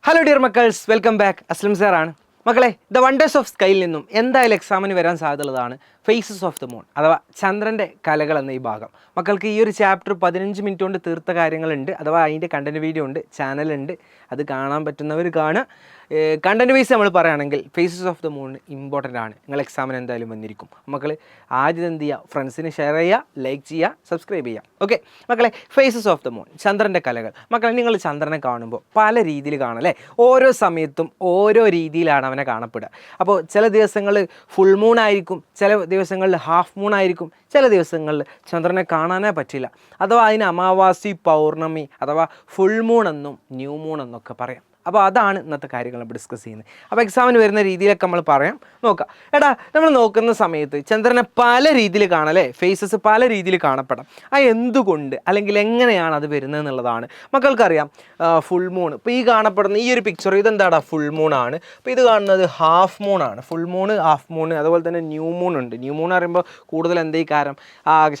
Hello dear മക്കൾസ്, welcome back. Aslam സാറാണ്. മക്കളെ, ദ വണ്ടേഴ്സ് ഓഫ് സ്കൈയിൽ നിന്നും എന്തായാലും എക്സാമിന് വരാൻ സാധ്യതയുള്ളതാണ് ഫേസസ് ഓഫ് ദ മൂൺ അഥവാ ചന്ദ്രൻ്റെ കലകൾ എന്ന ഈ ഭാഗം. മക്കൾക്ക് ഈ ഒരു ചാപ്റ്റർ 15 മിനിറ്റ് കൊണ്ട് തീർത്ത കാര്യങ്ങളുണ്ട്, അഥവാ അതിൻ്റെ കണ്ടൻറ്റ് വീഡിയോ ഉണ്ട്, ചാനലുണ്ട്, അത് കാണാൻ പറ്റുന്നവർ കാണുക. കണ്ടൻറ്റ് വൈസ് നമ്മൾ പറയുകയാണെങ്കിൽ phases of the moon important ആണ്. നിങ്ങൾ എക്സാമിന് എന്തായാലും വന്നിരിക്കും. മക്കൾ ആദ്യം എന്ത് ചെയ്യുക, ഫ്രണ്ട്സിന് ഷെയർ ചെയ്യുക, ലൈക്ക് ചെയ്യുക, സബ്സ്ക്രൈബ് ചെയ്യുക. ഓക്കെ മക്കളെ, ഫേസസ് ഓഫ് ദ മൂൺ, ചന്ദ്രൻ്റെ കലകൾ. മക്കളെ, നിങ്ങൾ ചന്ദ്രനെ കാണുമ്പോൾ പല രീതിയിൽ കാണല്ലേ, ഓരോ സമയത്തും ഓരോ രീതിയിലാണ് അവനെ കാണപ്പെടുക. അപ്പോൾ ചില ദിവസങ്ങളിൽ ഫുൾ മൂൺ ആയിരിക്കും, ചില ദിവസങ്ങളിൽ ഹാഫ് മൂൺ ആയിരിക്കും, ചില ദിവസങ്ങളിൽ ചന്ദ്രനെ കാണാനേ പറ്റില്ല. അഥവാ അതിന് അമാവാസി, പൗർണമി അഥവാ ഫുൾ മൂൺ എന്നും ന്യൂ മൂൺ എന്നൊക്കെ പറയാം. അപ്പോൾ അതാണ് ഇന്നത്തെ കാര്യങ്ങൾ നമ്മൾ ഡിസ്കസ് ചെയ്യുന്നത്. അപ്പോൾ എക്സാമിന് വരുന്ന രീതിയിലൊക്കെ നമ്മൾ പറയാം. നോക്കാം. എടാ, നമ്മൾ നോക്കുന്ന സമയത്ത് ചന്ദ്രനെ പല രീതിയിൽ കാണാം, ഫേസസ് പല രീതിയിൽ കാണപ്പെടാം. എന്തുകൊണ്ട് അല്ലെങ്കിൽ എങ്ങനെയാണ് അത് വരുന്നത് എന്നുള്ളതാണ്. മക്കൾക്കറിയാം, ഫുൾ മൂൺ ഇപ്പോൾ ഈ കാണപ്പെടുന്ന ഈ ഒരു പിക്ചർ ഇതെന്താടാ, ഫുൾ മൂൺ ആണ്. അപ്പോൾ ഇത് കാണുന്നത് ഹാഫ് മൂൺ ആണ്. ഫുൾ മൂൺ, ഹാഫ് മൂൺ, അതുപോലെ തന്നെ ന്യൂ മൂൺ ഉണ്ട്. ന്യൂ മൂൺ പറയുമ്പോൾ കൂടുതൽ എന്തേ കാരണം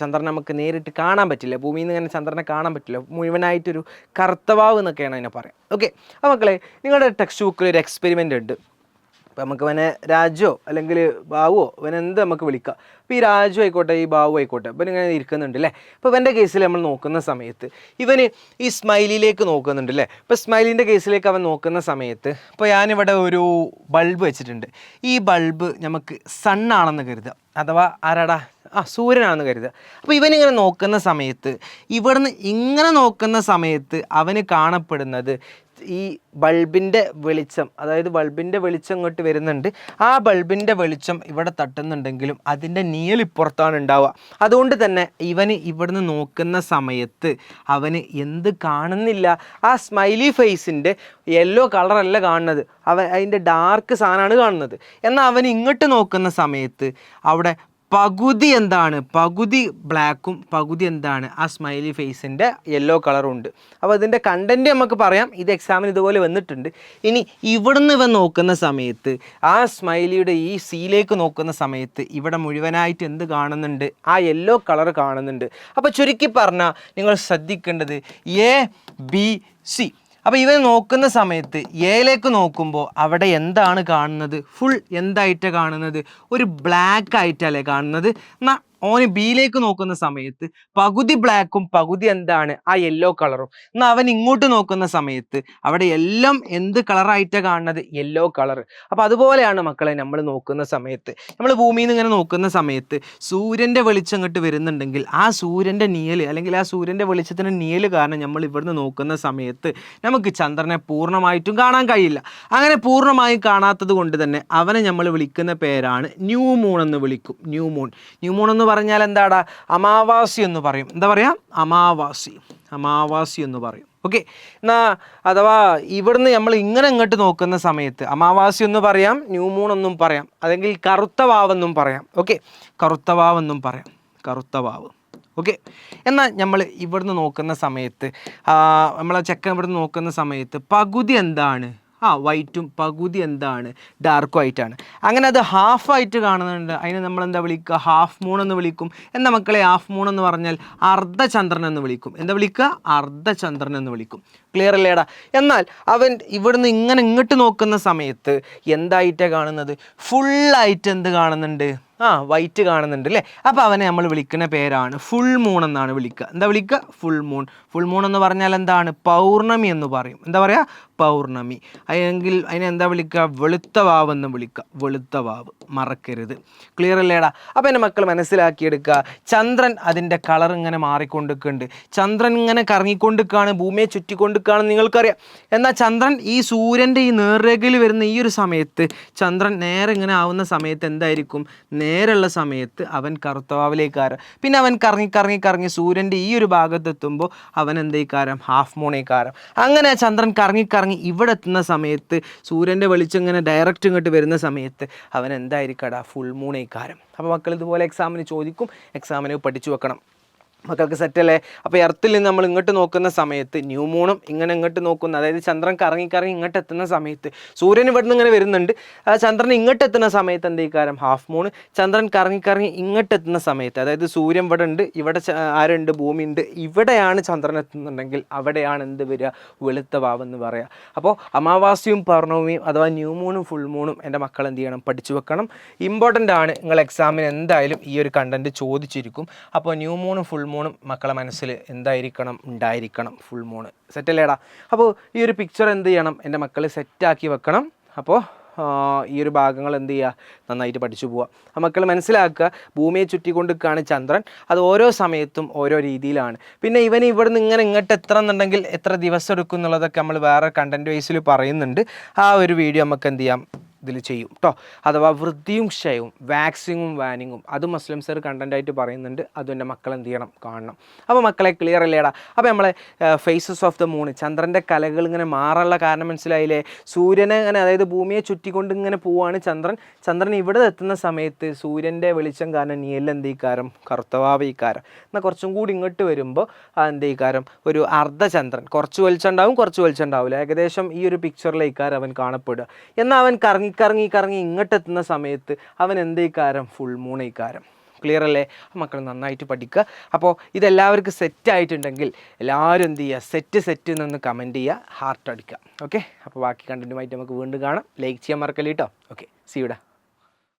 ചന്ദ്രനെ നമുക്ക് നേരിട്ട് കാണാൻ പറ്റില്ല, ഭൂമിയിൽ നിന്ന് ഇങ്ങനെ ചന്ദ്രനെ കാണാൻ പറ്റില്ല, മുഴുവനായിട്ടൊരു കറുത്തവാവ് എന്നൊക്കെയാണ് അതിനെ പറയാം. ഓക്കെ, അപ്പോൾ മക്കളെ, നിങ്ങളുടെ ടെക്സ്റ്റ് ബുക്കിൽ ഒരു എക്സ്പെരിമെൻ്റ് ഉണ്ട്. അപ്പോൾ നമുക്ക് ഇവനെ രാജോ അല്ലെങ്കിൽ ബാവുവോ ഇവനെ എന്ത് നമുക്ക് വിളിക്കാം. അപ്പോൾ ഈ രാജു ആയിക്കോട്ടെ, ഈ ബാവു ആയിക്കോട്ടെ, ഇപ്പം ഇങ്ങനെ ഇരിക്കുന്നുണ്ട് അല്ലേ. അപ്പോൾ ഇവൻ്റെ കേസിൽ നമ്മൾ നോക്കുന്ന സമയത്ത് ഇവന് ഈ സ്മൈലിയിലേക്ക് നോക്കുന്നുണ്ട് അല്ലേ. ഇപ്പോൾ സ്മൈലിൻ്റെ കേസിലേക്ക് അവൻ നോക്കുന്ന സമയത്ത് ഇപ്പോൾ ഞാനിവിടെ ഒരു ബൾബ് വെച്ചിട്ടുണ്ട്. ഈ ബൾബ് നമുക്ക് സണ്ണാണെന്ന് കരുതുക, അഥവാ ആരാടാ, സൂര്യനാണെന്ന് കരുതുക. അപ്പോൾ ഇവനിങ്ങനെ നോക്കുന്ന സമയത്ത്, ഇവിടുന്ന് ഇങ്ങനെ നോക്കുന്ന സമയത്ത് അവന് കാണപ്പെടുന്നത് ഈ ബൾബിൻ്റെ വെളിച്ചം, അതായത് ബൾബിൻ്റെ വെളിച്ചം ഇങ്ങോട്ട് വരുന്നുണ്ട്. ആ ബൾബിൻ്റെ വെളിച്ചം ഇവിടെ തട്ടുന്നുണ്ടെങ്കിലും അതിൻ്റെ നീലിപ്പുറത്താണ് ഉണ്ടാവുക. അതുകൊണ്ട് തന്നെ ഇവന് ഇവിടുന്ന് നോക്കുന്ന സമയത്ത് അവന് എന്ത് കാണുന്നില്ല, ആ സ്മൈലി ഫേസിൻ്റെ യെല്ലോ കളറല്ല കാണുന്നത്, അതിൻ്റെ ഡാർക്ക് സാധനമാണ് കാണുന്നത്. എന്നാൽ അവൻ ഇങ്ങോട്ട് നോക്കുന്ന സമയത്ത് അവിടെ പകുതി എന്താണ്, പകുതി ബ്ലാക്കും പകുതി എന്താണ്, ആ സ്മൈലി ഫേസിൻ്റെ യെല്ലോ കളറും ഉണ്ട്. അപ്പോൾ അതിൻ്റെ കണ്ടൻറ്റ് നമുക്ക് പറയാം, ഇത് എക്സാമിന് ഇതുപോലെ വന്നിട്ടുണ്ട്. ഇനി ഇവിടുന്ന് ഇവൻ നോക്കുന്ന സമയത്ത്, ആ സ്മൈലിയുടെ ഈ സീലേക്ക് നോക്കുന്ന സമയത്ത് ഇവിടെ മുഴുവനായിട്ട് എന്ത് കാണുന്നുണ്ട്, ആ യെല്ലോ കളർ കാണുന്നുണ്ട്. അപ്പോൾ ചുരുക്കി പറഞ്ഞാൽ നിങ്ങൾ ശ്രദ്ധിക്കേണ്ടത് ABC. അപ്പോൾ ഇവൻ നോക്കുന്ന സമയത്ത് എയിലേക്ക് നോക്കുമ്പോൾ അവിടെ എന്താണ് കാണുന്നത്, ഫുൾ എന്തായിട്ടാണ് കാണുന്നത്, ഒരു ബ്ലാക്ക് ആയിട്ടല്ലേ കാണുന്നത്. എന്നാൽ ഓന് ബിയിലേക്ക് നോക്കുന്ന സമയത്ത് പകുതി ബ്ലാക്കും പകുതി എന്താണ്, ആ യെല്ലോ കളറും. എന്നാൽ അവൻ ഇങ്ങോട്ട് നോക്കുന്ന സമയത്ത് അവിടെ എല്ലാം എന്ത് കളറായിട്ടാണ് കാണുന്നത്, യെല്ലോ കളർ. അപ്പോൾ അതുപോലെയാണ് മക്കളെ നമ്മൾ നോക്കുന്ന സമയത്ത്, നമ്മൾ ഭൂമിയിൽ നിന്ന് ഇങ്ങനെ നോക്കുന്ന സമയത്ത് സൂര്യൻ്റെ വെളിച്ചം ഇങ്ങോട്ട് വരുന്നുണ്ടെങ്കിൽ ആ സൂര്യൻ്റെ നിഴല് അല്ലെങ്കിൽ ആ സൂര്യൻ്റെ വെളിച്ചത്തിൻ്റെ നിഴല് കാരണം നമ്മൾ ഇവിടുന്ന് നോക്കുന്ന സമയത്ത് നമുക്ക് ചന്ദ്രനെ പൂർണ്ണമായിട്ടും കാണാൻ കഴിയില്ല. അങ്ങനെ പൂർണ്ണമായും കാണാത്തത് കൊണ്ട് തന്നെ അവനെ നമ്മൾ വിളിക്കുന്ന പേരാണ് ന്യൂ മൂൺ എന്ന് വിളിക്കും. ന്യൂ മൂൺ എന്ന് പറഞ്ഞാൽ എന്താടാ, അമാവാസി എന്ന് പറയും. എന്താ പറയുക, അമാവാസി എന്ന് പറയും. ഓക്കെ, എന്നാ അഥവാ ഇവിടുന്ന് നമ്മൾ ഇങ്ങനെ ഇങ്ങോട്ട് നോക്കുന്ന സമയത്ത് അമാവാസി എന്ന് പറയാം, ന്യൂ മൂൺ എന്നും പറയാം, അല്ലെങ്കിൽ കറുത്ത വാവെന്നും പറയാം. ഓക്കെ, കറുത്ത വാവ്. ഓക്കെ, എന്നാൽ നമ്മൾ ഇവിടുന്ന് നോക്കുന്ന സമയത്ത്, നമ്മളെ ചെക്കൻ ഇവിടുന്ന് നോക്കുന്ന സമയത്ത് പകുതി എന്താണ്, വൈറ്റും പകുതി എന്താണ്, ഡാർക്കും ആയിട്ടാണ്. അങ്ങനെ അത് ഹാഫായിട്ട് കാണുന്നുണ്ട്. അതിന് നമ്മൾ എന്താ വിളിക്കുക, ഹാഫ് മൂൺ എന്ന് വിളിക്കും. എന്താ മക്കളെ, ഹാഫ് മൂൺ എന്ന് പറഞ്ഞാൽ അർദ്ധചന്ദ്രൻ എന്ന് വിളിക്കും. എന്താ വിളിക്കുക, അർദ്ധചന്ദ്രൻ എന്ന് വിളിക്കും. ക്ലിയർ അല്ലേടാ. എന്നാൽ അവൻ ഇവിടുന്ന് ഇങ്ങനെ ഇങ്ങോട്ട് നോക്കുന്ന സമയത്ത് എന്തായിട്ടാണ് കാണുന്നത്, ഫുള്ളായിട്ട് എന്ത് കാണുന്നുണ്ട്, വൈറ്റ് കാണുന്നുണ്ട് അല്ലേ. അപ്പോൾ അവനെ നമ്മൾ വിളിക്കുന്ന പേരാണ് ഫുൾ മൂൺ എന്നാണ് വിളിക്കുക. എന്താ വിളിക്കുക, ഫുൾ മൂൺ എന്ന് പറഞ്ഞാൽ എന്താണ്, പൗർണമി എന്ന് പറയും. എന്താ പറയുക, പൗർണമി. അല്ലെങ്കിൽ അതിനെന്താ വിളിക്കുക, വെളുത്ത വാവ് എന്ന് വിളിക്കുക. വെളുത്ത വാവ് മറക്കരുത്. ക്ലിയർ അല്ലേടാ. അപ്പോൾ എൻ്റെ മക്കൾ മനസ്സിലാക്കിയെടുക്കുക, ചന്ദ്രൻ അതിൻ്റെ കളർ ഇങ്ങനെ മാറിക്കൊണ്ടിരിക്കുന്നുണ്ട്. ചന്ദ്രൻ ഇങ്ങനെ കറങ്ങിക്കൊണ്ടിരിക്കുകയാണ്, ഭൂമിയെ ചുറ്റിക്കൊണ്ടിരിക്കുകയാണെന്ന് നിങ്ങൾക്കറിയാം. എന്നാൽ ചന്ദ്രൻ ഈ സൂര്യൻ്റെ ഈ നേർരേഖയിൽ വരുന്ന ഈ ഒരു സമയത്ത് ചന്ദ്രൻ നേരെ ഇങ്ങനെ ആവുന്ന സമയത്ത് എന്തായിരിക്കും, നേരെയുള്ള സമയത്ത് അവൻ കറുത്തവാവിലേക്കാരം. പിന്നെ അവൻ കറങ്ങി സൂര്യൻ്റെ ഈ ഒരു ഭാഗത്തെത്തുമ്പോൾ അവൻ എന്തേക്കാരം, ഹാഫ് മൂണേക്കാരം. അങ്ങനെ ചന്ദ്രൻ കറങ്ങി ഇവിടെ എത്തുന്ന സമയത്ത് സൂര്യൻ്റെ വെളിച്ചം ഇങ്ങനെ ഡയറക്റ്റ് ഇങ്ങോട്ട് വരുന്ന സമയത്ത് അവൻ എന്തായിരിക്കടാ, ഫുൾ മൂണേക്കാരം. അപ്പോൾ മക്കൾ ഇതുപോലെ എക്സാമിന് ചോദിക്കും, എക്സാമിന് പഠിച്ചു വെക്കണം. മക്കൾക്ക് സെറ്റല്ലേ? അപ്പോൾ എർത്തിൽ നിന്ന് നമ്മൾ ഇങ്ങോട്ട് നോക്കുന്ന സമയത്ത് ന്യൂ മൂണും ഇങ്ങനെ ഇങ്ങോട്ട് നോക്കുന്ന, അതായത് ചന്ദ്രൻ കറങ്ങി ഇങ്ങോട്ട് എത്തുന്ന സമയത്ത് സൂര്യൻ ഇവിടെ നിന്ന് ഇങ്ങനെ വരുന്നുണ്ട്, ചന്ദ്രൻ ഇങ്ങോട്ട് എത്തുന്ന സമയത്ത് എന്ത് കാരം ഹാഫ് മൂൺ, ചന്ദ്രൻ കറങ്ങി ഇങ്ങോട്ട് എത്തുന്ന സമയത്ത്, അതായത് സൂര്യൻ ഇവിടെ ഉണ്ട്, ഇവിടെ ആരുണ്ട്, ഭൂമി ഉണ്ട്, ഇവിടെയാണ് ചന്ദ്രൻ എത്തുന്നുണ്ടെങ്കിൽ അവിടെയാണ് എന്ത് വരിക, വെളുത്ത വാവെന്ന് പറയുക. അപ്പോൾ അമാവാസ്യയും പൗർണമിയും അഥവാ ന്യൂ മൂണും ഫുൾ മൂണും എൻ്റെ മക്കൾ എന്ത് ചെയ്യണം, പഠിച്ചു വെക്കണം. ഇമ്പോർട്ടൻ്റ് ആണ്. നിങ്ങൾ എക്സാമിന് എന്തായാലും ഈ ഒരു കണ്ടൻറ്റ് ചോദിച്ചിരിക്കും. അപ്പോൾ ന്യൂ മൂണും ഫുൾ മൂണും മക്കളെ മനസ്സിൽ എന്തായിരിക്കണം, ഉണ്ടായിരിക്കണം. ഫുൾ മൂണ് സെറ്റല്ലേടാ? അപ്പോൾ ഈ ഒരു പിക്ചർ എന്ത് ചെയ്യണം, എൻ്റെ മക്കൾ സെറ്റാക്കി വെക്കണം. അപ്പോൾ ഈ ഒരു ഭാഗങ്ങൾ എന്ത് ചെയ്യുക, നന്നായിട്ട് പഠിച്ചു പോവുക. ആ മക്കൾ മനസ്സിലാക്കുക, ഭൂമിയെ ചുറ്റിക്കൊണ്ടിരിക്കുകയാണ് ചന്ദ്രൻ, അത് ഓരോ സമയത്തും ഓരോ രീതിയിലാണ്. പിന്നെ ഇവന് ഇവിടെ നിന്ന് ഇങ്ങനെ ഇങ്ങോട്ട് എത്തണം എന്നുണ്ടെങ്കിൽ എത്ര ദിവസം എടുക്കും എന്നുള്ളതൊക്കെ നമ്മൾ വേറെ കണ്ടൻറ്റ് വൈസിൽ പറയുന്നുണ്ട്. ആ ഒരു വീഡിയോ നമുക്ക് എന്ത് ചെയ്യാം, ഇതിൽ ചെയ്യും കേട്ടോ. അഥവാ വൃദ്ധിയും ക്ഷയവും വാക്സിങ്ങും വാനിങ്ങും അത് മുസ്ലിം സർ കണ്ടൻറ്റായിട്ട് പറയുന്നുണ്ട്. അതും എൻ്റെ മക്കൾ എന്ത് ചെയ്യണം, കാണണം. അപ്പോൾ മക്കളെ ക്ലിയർ അല്ലേടാ? അപ്പോൾ നമ്മളെ ഫേസസ് ഓഫ് ദ മൂൺ, ചന്ദ്രൻ്റെ കലകൾ ഇങ്ങനെ മാറാനുള്ള കാരണം മനസ്സിലായില്ലേ? സൂര്യനെ ഇങ്ങനെ, അതായത് ഭൂമിയെ ചുറ്റിക്കൊണ്ട് ഇങ്ങനെ പോവുകയാണ് ചന്ദ്രൻ ഇവിടെ എത്തുന്ന സമയത്ത് സൂര്യൻ്റെ വെളിച്ചം കാരണം നീല എന്തീക്കാരം, കറുത്തവാവീക്കാരം. എന്നാൽ കുറച്ചും കൂടി ഇങ്ങോട്ട് വരുമ്പോൾ എന്തീക്കാരം, ഒരു അർദ്ധചന്ദ്രൻ, കുറച്ച് വെളിച്ചം ഉണ്ടാവും, കുറച്ച് വെളിച്ചം ഉണ്ടാവില്ല. ഏകദേശം ഈ ഒരു പിക്ചറിലേക്കാരം അവൻ കാണപ്പെടുക. എന്നാൽ അവൻ കറങ്ങി ഇങ്ങോട്ടെത്തുന്ന സമയത്ത് അവൻ എന്തേക്കാരം, ഫുൾ മൂണേക്കാരം. ക്ലിയർ അല്ലേ? മക്കൾ നന്നായിട്ട് പഠിക്കുക. അപ്പോൾ ഇതെല്ലാവർക്കും സെറ്റായിട്ടുണ്ടെങ്കിൽ എല്ലാവരും എന്ത് ചെയ്യുക, സെറ്റ് എന്നൊന്ന് കമൻറ്റ് ചെയ്യുക, ഹാർട്ട് അടിക്കുക. ഓക്കെ, അപ്പോൾ ബാക്കി കണ്ടൻറ്റുമായിട്ട് നമുക്ക് വീണ്ടും കാണാം. ലൈക്ക് ചെയ്യാൻ മറക്കല്ലേ കേട്ടോ. Okay, see യുടാ.